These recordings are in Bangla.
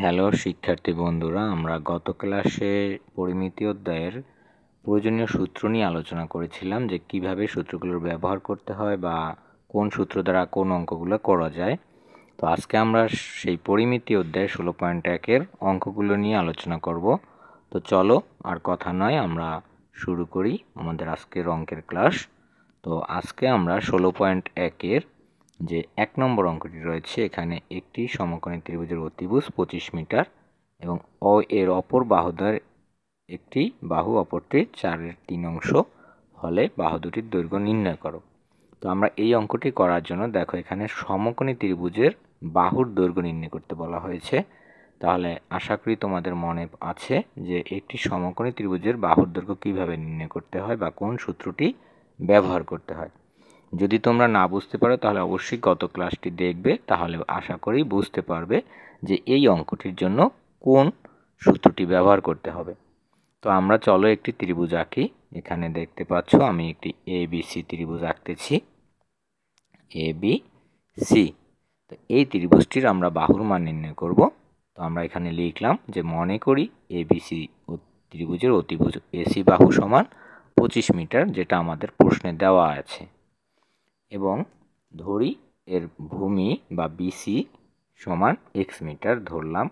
হ্যালো শিক্ষার্থী বন্ধুরা, আমরা গত ক্লাসে পরিমিতি অধ্যায়ের প্রয়োজনীয় সূত্র নিয়ে আলোচনা করেছিলাম যে কিভাবে সূত্রগুলোর ব্যবহার করতে হয় বা কোন সূত্র দ্বারা কোন অঙ্কগুলো করা যায়। তো আজকে আমরা সেই পরিমিতি অধ্যায় 16.1-এর অঙ্কগুলো নিয়ে আলোচনা করব। তো চলো আর কথা নয়, আমরা শুরু করি আমাদের আজকের অঙ্কের ক্লাস। তো আজকে আমরা 16.1-এর যে 1 নম্বর অঙ্কটি রয়েছে, এখানে একটি সমকোণী ত্রিভুজের অতিভুজ 25 মিটার এবং এর অপর বাহুদ্বয়ের একটি বাহু অপরটির 4/3 অংশ হলে বাহু দুটির দৈর্ঘ্য নির্ণয় করো। তো আমরা এই অঙ্কটি করার জন্য দেখো এখানে সমকোণী ত্রিভুজের বাহুর দৈর্ঘ্য নির্ণয় করতে বলা হয়েছে। তাহলে আশা করি তোমাদের মনে আছে যে একটি সমকোণী ত্রিভুজের বাহুর দৈর্ঘ্য কিভাবে নির্ণয় করতে হয় বা কোন সূত্রটি ব্যবহার করতে হয়। যদি তোমরা না বুঝতে পারো তাহলে অবশ্যই গত ক্লাসটি দেখবে, তাহলে আশা করি বুঝতে পারবে যে এই অঙ্কটির জন্য কোন সূত্রটি ব্যবহার করতে হবে। তো আমরা চলো একটি ত্রিভুজ আঁকি। এখানে দেখতে পাচ্ছ আমি একটি ABC ত্রিভুজ আঁকতেছি, ABC। তো এই ত্রিভুজটির আমরা বাহুর মান নির্ণয় করব। তো আমরা এখানে লিখলাম যে মনে করি ABC ত্রিভুজের অতিভুজ AC বাহু সমান 25 মিটার, যেটা আমাদের প্রশ্নে দেওয়া আছে, এবং ধরি এর ভূমি বা BC সমান x মিটার ধরলাম।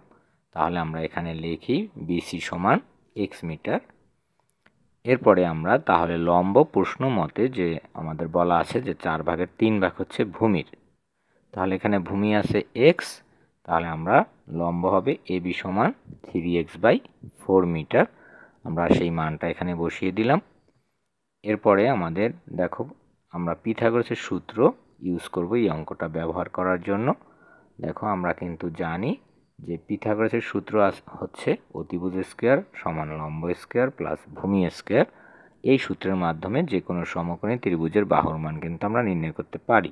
তাহলে আমরা এখানে লিখি BC সমান x মিটার। এরপরে আমরা তাহলে লম্ব প্রশ্ন মতে যে আমাদের বলা আছে যে 4/3 হচ্ছে ভূমির, তাহলে এখানে ভূমি আছে x, তাহলে আমরা লম্ব হবে AB সমান 3x/4 মিটার। আমরা সেই মানটা এখানে বসিয়ে দিলাম। এরপরে আমাদের দেখো আমরা পিথাগোরাসের সূত্র ইউজ করব এই অঙ্কটা ব্যবহার করার জন্য। দেখো আমরা কিন্তু জানি যে পিথাগোরাসের সূত্র হচ্ছে অতিভুজ স্কয়ার সমান লম্ব স্কয়ার প্লাস ভূমি স্কয়ার। এই সূত্রের মাধ্যমে যে কোনো সমকোণী ত্রিভুজের বাহুর মান কিন্তু আমরা নির্ণয় করতে পারি।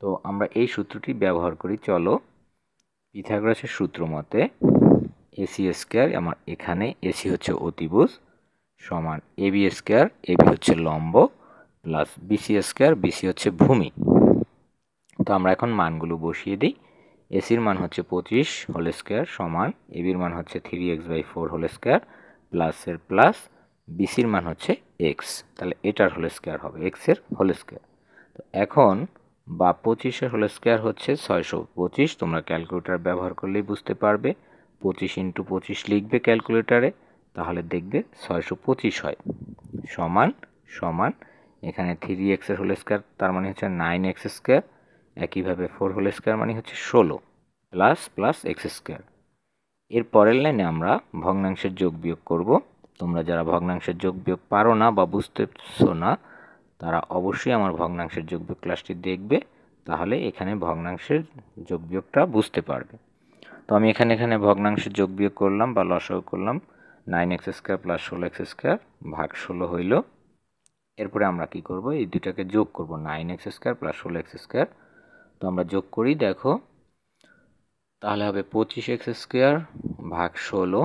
তো আমরা এই সূত্রটি ব্যবহার করি। চলো, পিথাগোরাসের সূত্র মতে AC স্কয়ার, আমার এখানে AC হচ্ছে অতিভুজ, সমান AB স্কয়ার, AB হচ্ছে লম্ব, প্লাস BC স্কয়ার, BC হচ্ছে ভূমি। তো আমরা এখন মানগুলো বসিয়ে দিই। এসির মান হচ্ছে 25 হোল স্কয়ার সমান এবির মান হচ্ছে 3x/4 হোল স্কয়ার প্লাস এর প্লাস বিসির মান হচ্ছে x, তাহলে এটার হোল স্কয়ার হবে x এর হোল স্কয়ার। তো এখন বা 25 এর হোল স্কয়ার হচ্ছে 625, তোমরা ক্যালকুলেটর ব্যবহার করলেই বুঝতে পারবে। 25 × 25 লিখবে ক্যালকুলেটরে, তাহলে দেখবে 625 হয়, সমান সমান এখানে 3x এর হোল স্কয়ার তার মানে হচ্ছে 9x স্কয়ার, একইভাবে 4 হোল স্কয়ার মানে হচ্ছে 16 প্লাস প্লাস x স্কয়ার। এর পরের লাইনে আমরা ভগ্নাংশের যোগ বিয়োগ করব। তোমরা যারা ভগ্নাংশের যোগ বিয়োগ পারো না বা বুঝতেছো না, তারা অবশ্যই আমার ভগ্নাংশের যোগ বিয়োগ ক্লাসটি দেখবে, তাহলে এখানে ভগ্নাংশের যোগ বিয়োগটা বুঝতে পারবে। তো আমি এখানে ভগ্নাংশের যোগ বিয়োগ করলাম বা লসাগু করলাম। 9x square plus 16x square ভাগ 16 হইল। এরপরে আমরা কি করব, এই দুটাকে যোগ করব, 9x square plus 16x square. তো আমরা যোগ করি, দেখো তাহলে হবে 25x স্কয়ার ভাগ 16।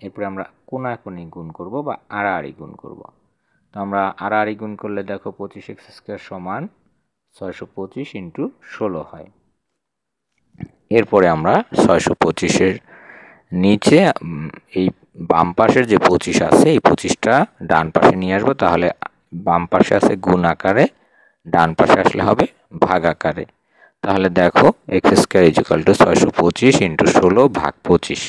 এরপরে আমরা কোনাকুনি গুণ করব বা আড়াআড়ি গুণ করব। তো আমরা আড়াআড়ি গুণ করলে দেখো 25x স্কয়ার সমান 625 × 16 হয়। এরপরে আমরা 625-এর নিচে এই বাম পাশের যে 25 আছে এই 25টা ডান পাশে নিয়ে আসবো, তাহলে বাম পাশে আছে গুণ আকারে, ডান পাশে আসলে হবে ভাগ আকারে। তাহলে দেখো x স্কয়ার = 625 × 16 ভাগ 25।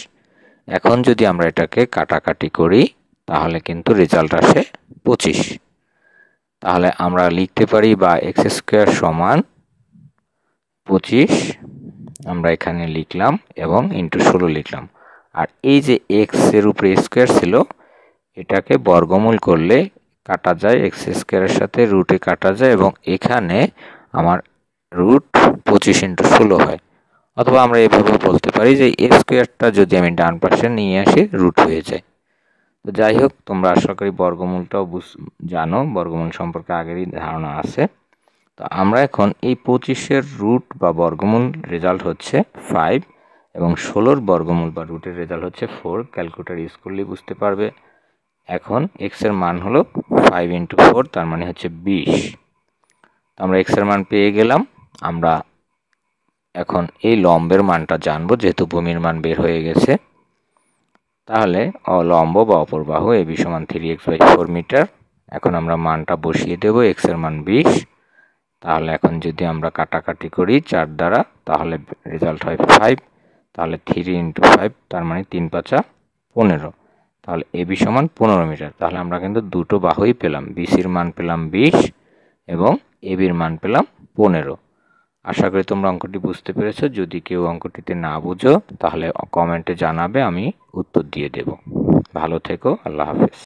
এখন যদি আমরা এটাকে কাটাকাটি করি তাহলে কিন্তু রেজাল্ট আসে 25। তাহলে আমরা লিখতে পারি বা x স্কয়ার সমান 25 আমরা এখানে লিখলাম এবং × 16 লিখলাম। আর এই যে x এর উপরে স্কয়ার ছিল, এটাকে বর্গমূল করলে কাটা যায়, x স্কয়ারের সাথে রুটে কাটা যায় এবং এখানে আমার রুট 25 × 16 হয়। অথবা আমরা এভাবে বলতে পারি যে a স্কয়ারটা যদি আমি ডান পাশে নিয়ে আসি রুট হয়ে যায়। তো যাই হোক, তোমরা আশা করি বর্গমূলটাও জানো, বর্গমূল সম্পর্কে আগেরই ধারণা আছে। তো আমরা এখন এই 25-এর রুট বা বর্গমূল রেজাল্ট হচ্ছে 5 এবং 16-র বর্গমূল বা রুটের রেজাল্ট হচ্ছে 4। ক্যালকুলেটর ইউজ করলেই বুঝতে পারবে। এখন x এর মান হলো 5 × 4, তার মানে হচ্ছে 20। তো আমরা x এর মান পেয়ে গেলাম। আমরা এখন এই লম্বের মানটা জানবো, যেহেতু ভূমির মান বের হয়ে গেছে। তাহলে লম্ব বা অপর বাহু AB সমান 3x/4 মিটার। এখন আমরা মানটা বসিয়ে দেব, x এর মান 20। তাহলে এখন যদি আমরা কাটাকাটি করি 4 দ্বারা, তাহলে রেজাল্ট হয় 5। তাহলে 3 × 5, তার মানে 3 × 5 = 15। তাহলে AB সমান 15 মিটার। তাহলে আমরা কিন্তু দুটো বাহুই পেলাম, BCর মান পেলাম 20 এবং ABর মান পেলাম 15। আশা করি তোমরা অঙ্কটি বুঝতে পেরেছো। যদি কেউ অঙ্কটিতে না বুঝো তাহলে কমেন্টে জানাবে, আমি উত্তর দিয়ে দেব। ভালো থেকো, আল্লাহ হাফেজ।